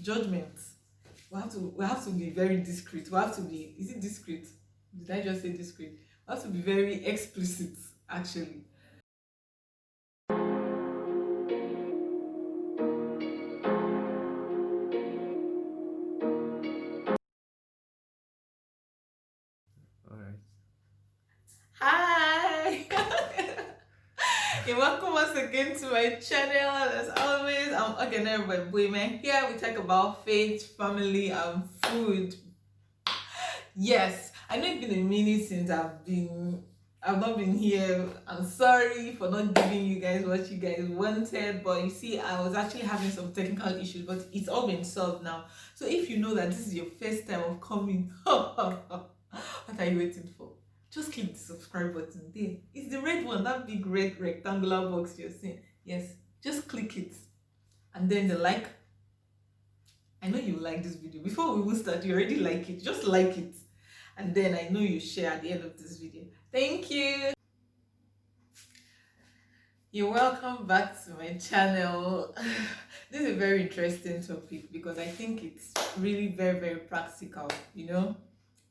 judgment. We have to be very discreet. We have to be, is it discreet? Did I just say discreet? We have to be very explicit, actually. All right. Hi. You're welcome once again to my channel. As always, I'm Ogenera by Women. Here we talk about faith, family, and food. Yes, I know it's been a minute since I've not been here. I'm sorry for not giving you guys what you guys wanted, but you see, I was actually having some technical issues, but it's all been solved now. So if you know that this is your first time of coming, what are you waiting for? Just click the subscribe button there. It's the red one, that big red rectangular box you're seeing. Yes, just click it. And then the like. I know you like this video. Before we even start, you already like it. Just like it. And then I know you share at the end of this video. Thank you. You're welcome back to my channel. This is a very interesting topic because I think it's really very, very practical.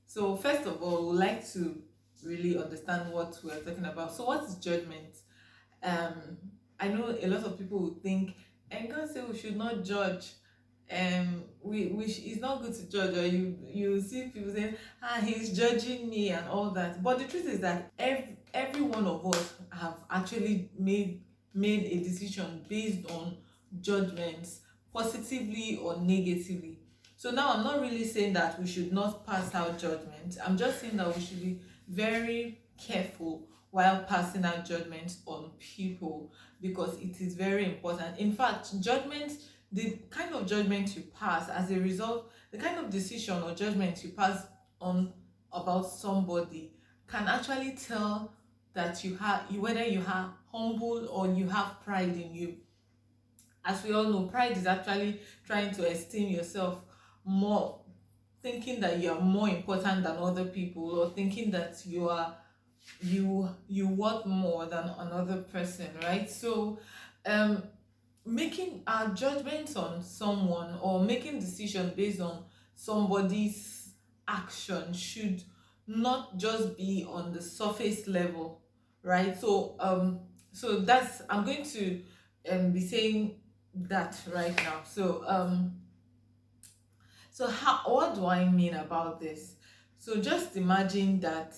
So first of all, we'd like to really understand what we're talking about. So what is judgment? um I know a lot of people would think, and God say we should not judge. It's not good to judge, or you see people saying, he's judging me and all that. But the truth is that every one of us have actually made a decision based on judgments, positively or negatively. So now I'm not really saying that we should not pass out judgment. I'm just saying that we should be very careful while passing out judgment on people, because it is very important. In fact, judgment, the kind of judgment you pass as a result, the kind of decision or judgment you pass on about somebody can actually tell that whether you are humble or you have pride in you. As we all know, pride is actually trying to esteem yourself more, thinking that you are more important than other people, or thinking that you want more than another person, right? So um making our judgments on someone, or making decision based on somebody's action, should not just be on the surface level, right? So that's, I'm going to be saying that right now. So how, what do I mean about this? So just imagine that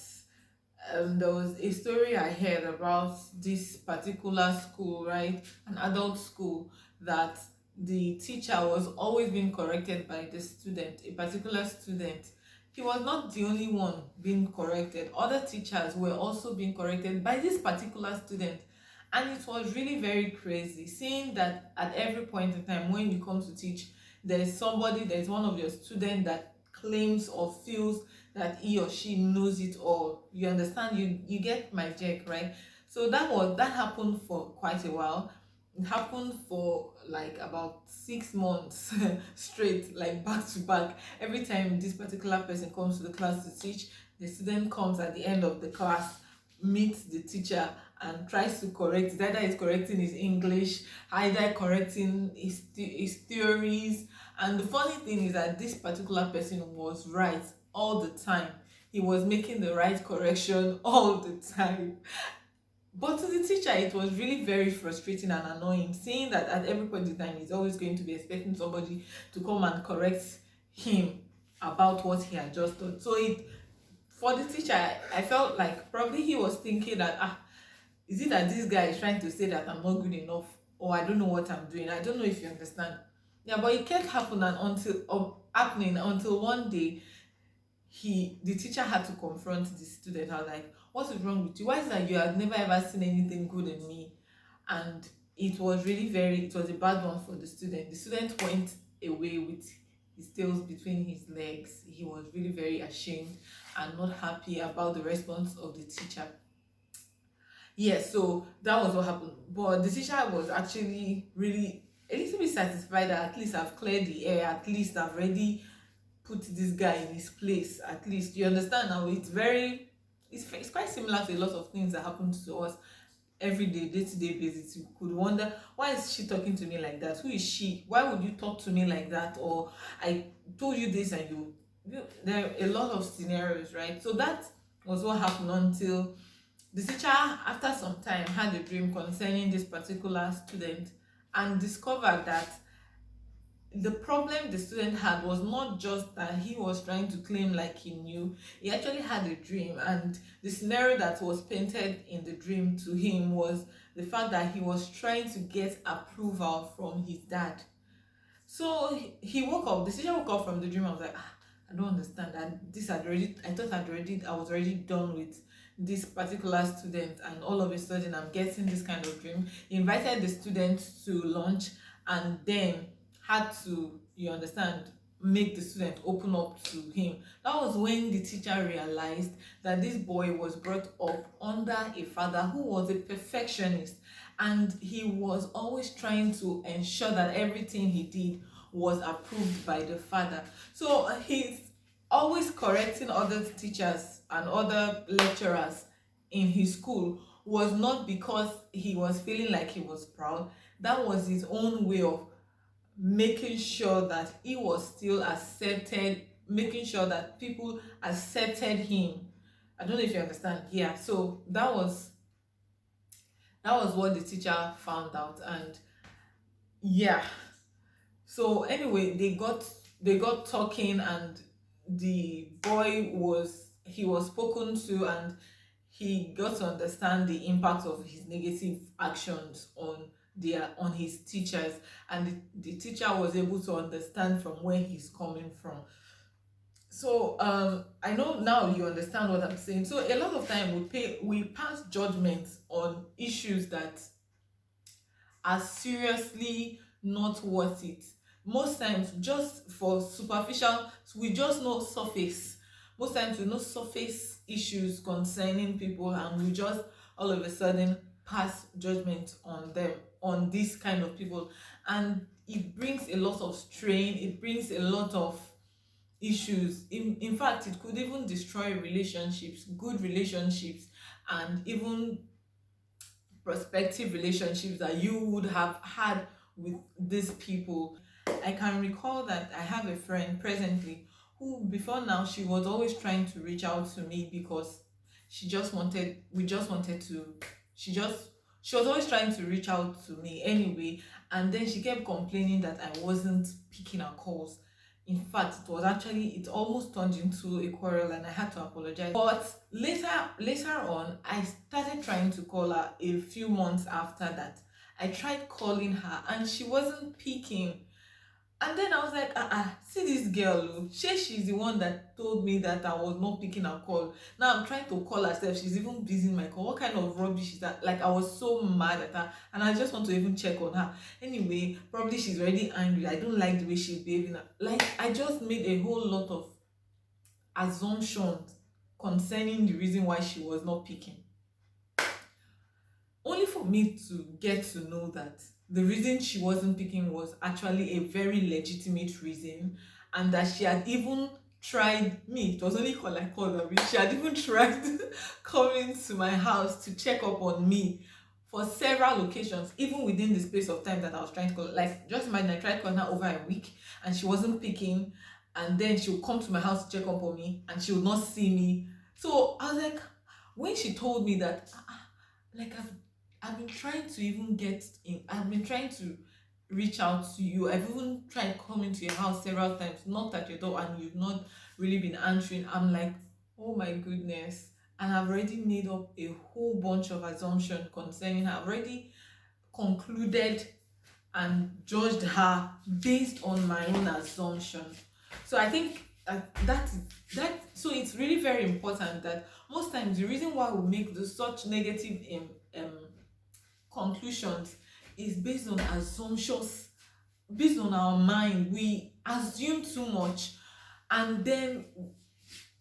there was a story I heard about this particular school, right? An adult school, that the teacher was always being corrected by the student, a particular student. He was not the only one being corrected. Other teachers were also being corrected by this particular student. And it was really very crazy seeing that at every point in time when you come to teach, there's one of your students that claims or feels that he or she knows it all. You understand? You get my jerk, right? So that happened for quite a while. It happened for like about 6 months straight, like back to back. Every time this particular person comes to the class to teach, the student comes at the end of the class, meets the teacher, and tries to correct it. Either he's correcting his English, either correcting his theories. And the funny thing is that this particular person was right all the time. He was making the right correction all the time. But to the teacher, it was really very frustrating and annoying, seeing that at every point in time he's always going to be expecting somebody to come and correct him about what he had just done. So it for the teacher, I felt like probably he was thinking that, is it that this guy is trying to say that I'm not good enough, or I don't know what I'm doing? I don't know if you understand. Yeah, but it kept happening until one day the teacher had to confront the student. I was like, what is wrong with you? Why is that you have never ever seen anything good in me? And it was a bad one for the student. The student went away with his tails between his legs. He was really very ashamed and not happy about the response of the teacher. Yes, so that was what happened. But the teacher was actually really a little bit satisfied that at least I've cleared the air, at least I've already put this guy in his place. At least you understand now. It's quite similar to a lot of things that happened to us. everyday, day-to-day basis, you could wonder, why is she talking to me like that? Who is she? Why would you talk to me like that? Or I told you this and there are a lot of scenarios, right? So that was what happened until the teacher, after some time, had a dream concerning this particular student and discovered that the problem the student had was not just that he was trying to claim like he knew. He actually had a dream, and the scenario that was painted in the dream to him was the fact that he was trying to get approval from his dad. So he woke up, the teacher woke up from the dream. I was like, I don't understand. And this had already, I was already done with this particular student, and all of a sudden I'm getting this kind of dream. He invited the student to lunch and then had to, you understand, make the student open up to him. That was when the teacher realized that this boy was brought up under a father who was a perfectionist, and he was always trying to ensure that everything he did was approved by the father. So he's always correcting other teachers and other lecturers in his school was not because he was feeling like he was proud. That was his own way of making sure that he was still accepted, making sure that people accepted him. I don't know if you understand. Yeah, so that was what the teacher found out. And yeah, so anyway, they got talking, and the boy was spoken to, and he got to understand the impact of his negative actions on his teachers, and the teacher was able to understand from where he's coming from. So I know now you understand what I'm saying. So a lot of time we pass judgments on issues that are seriously not worth it. Most times, just for superficial, we just know surface. Most times we know surface issues concerning people, and we just all of a sudden pass judgment on them, on this kind of people. And it brings a lot of strain, it brings a lot of issues. In fact, it could even destroy relationships, good relationships, and even prospective relationships that you would have had with these people. I can recall that I have a friend presently who, before now, she was always trying to reach out to me because we just wanted to, she was always trying to reach out to me anyway. And then she kept complaining that I wasn't picking her calls. In fact, it almost turned into a quarrel, and I had to apologize. But later on, I started trying to call her a few months after that. I tried calling her and she wasn't picking. And then I was like, see this girl, oh, she's the one that told me that I was not picking her call. Now I'm trying to call herself, she's even busy my call. What kind of rubbish is that? Like, I was so mad at her, and I just want to even check on her. Anyway, probably she's already angry. I don't like the way she's behaving. Like, I just made a whole lot of assumptions concerning the reason why she was not picking, only for me to get to know that the reason she wasn't picking was actually a very legitimate reason, and that she had even tried me. It was only call I called her. She had even tried coming to my house to check up on me for several occasions, even within the space of time that I was trying to call. Like, just imagine, I tried calling her over a week and she wasn't picking, and then she would come to my house to check up on me and she would not see me. So I was like, when she told me that, like, I've been trying to even get in, I've been trying to reach out to you. I've even tried coming to your house several times, knocked at your door, and you've not really been answering. I'm like, oh my goodness. And I've already made up a whole bunch of assumptions concerning her. I've already concluded and judged her based on my own assumptions. So I think that so it's really very important that most times the reason why we make such negative conclusions is based on assumptions, based on our mind. We assume too much. And then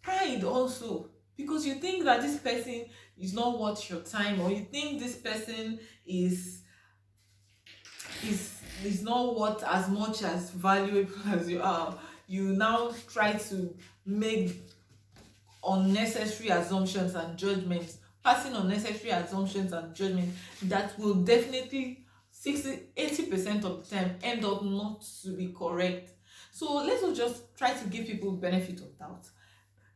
pride also, because you think that this person is not worth your time, or you think this person is not worth as much as valuable as you are. You now try to make unnecessary assumptions and judgments passing unnecessary assumptions and judgment that will definitely 60-80% of the time end up not to be correct. So let's just try to give people benefit of doubt.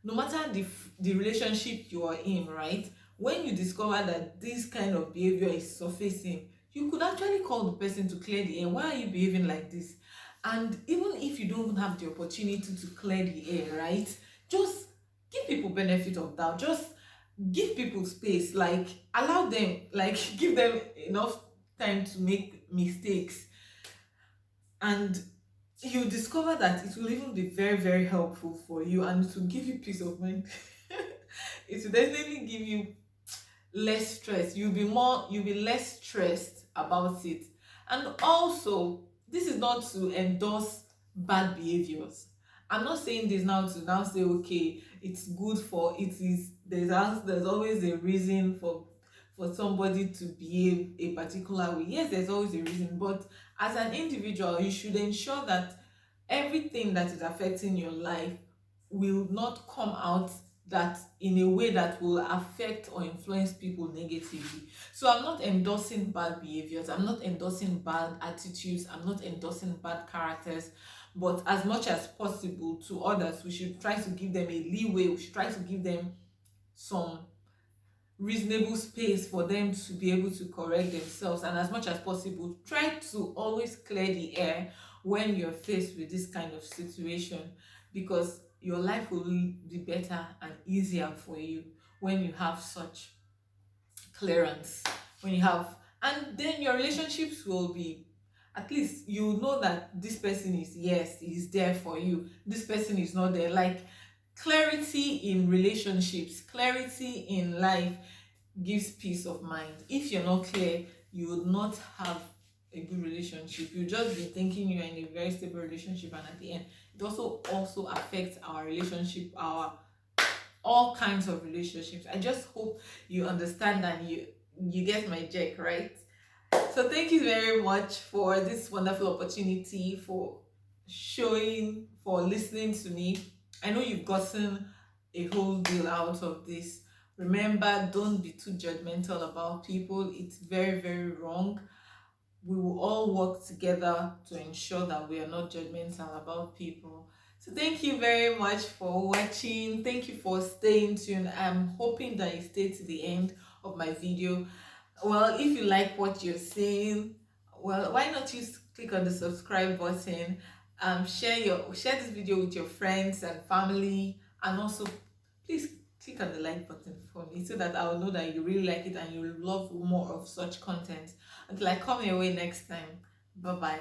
No matter the relationship you are in, right? When you discover that this kind of behavior is surfacing, you could actually call the person to clear the air. Why are you behaving like this? And even if you don't have the opportunity to clear the air, right, just give people benefit of doubt. Just give people space, like allow them, like give them enough time to make mistakes, and you discover that it will even be very, very helpful for you, and it will give you peace of mind. It will definitely give you less stress. You'll be less stressed about it. And also, this is not to endorse bad behaviors. I'm not saying this now to now say, okay, it's good for it is there's always a reason for somebody to behave a particular way. Yes, there's always a reason, but as an individual, you should ensure that everything that is affecting your life will not come out that in a way that will affect or influence people negatively. So I'm not endorsing bad behaviors, I'm not endorsing bad attitudes, I'm not endorsing bad characters, but as much as possible to others, we should try to give them a leeway, we should try to give them some reasonable space for them to be able to correct themselves, and as much as possible try to always clear the air when you're faced with this kind of situation, because your life will be better and easier for you when you have such clearance, when you have, and then your relationships will be, at least you know that this person is, yes, is there for you, this person is not there. Like, clarity in relationships, clarity in life gives peace of mind. If you're not clear, you will not have a good relationship. You'll just be thinking you're in a very stable relationship, and at the end it also affects our relationship, our all kinds of relationships. I just hope you understand and you get my jack, right? So thank you very much for this wonderful opportunity, for listening to me. I know you've gotten a whole deal out of this. Remember, don't be too judgmental about people. It's very, very wrong. We will all work together to ensure that we are not judgmental about people. So thank you very much for watching. Thank you for staying tuned. I'm hoping that you stay to the end of my video. Well, if you like what you're seeing, well, why not you click on the subscribe button, share this video with your friends and family, and also please click on the like button for me so that I'll know that you really like it and you love more of such content. Until I come your way next time, bye bye.